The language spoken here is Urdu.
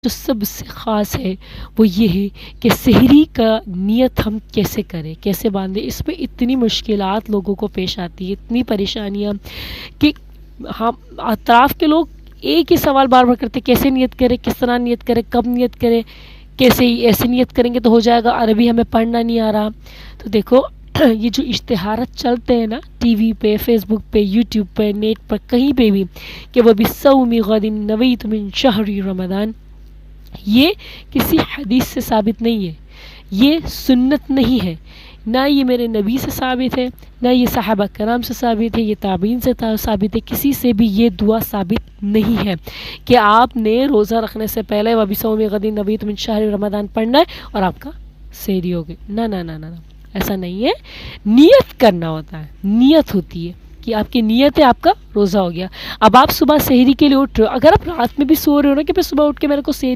جو سب سے خاص ہے وہ یہ ہے کہ سحری کا نیت ہم کیسے کریں، کیسے باندھیں. اس میں اتنی مشکلات لوگوں کو پیش آتی ہے، اتنی پریشانیاں کہ ہم اطراف کے لوگ ایک ہی سوال بار بار کرتے، کیسے نیت کرے، کس طرح نیت کرے، کب نیت کرے، کیسے ایسے نیت کریں گے تو ہو جائے گا، عربی ہمیں پڑھنا نہیں آ رہا. تو دیکھو یہ جو اشتہارات چلتے ہیں نا ٹی وی پہ، فیس بک پہ، یوٹیوب پہ، نیٹ پر، کہیں پہ بھی کہ وہ بِالصَّوْمِ غَدٍ نَوَيْتُ مِن شَهْرِ رمضان، یہ کسی حدیث سے ثابت نہیں ہے، یہ سنت نہیں ہے، نہ یہ میرے نبی سے ثابت ہے، نہ یہ صحابہ کرام سے ثابت ہے، یہ تابعین سے ثابت ہے، کسی سے بھی یہ دعا ثابت نہیں ہے کہ آپ نے روزہ رکھنے سے پہلے وَبِالصَّوْمِ غَدٍ نَوَيْتُ مِن شَهْرِ رمضان پڑھنا ہے اور آپ کا سحری ہو گئی. نہ نہ نہ نہ، ایسا نہیں ہے. نیت کرنا ہوتا ہے، نیت ہوتی ہے کہ آپ کی نیت ہے، آپ کا روزہ ہو گیا. اب آپ صبح سحری کے لیے اٹھ رہے ہو، اگر آپ رات میں بھی سو رہے ہو نا کہ میں صبح اٹھ کے میرے کو سحری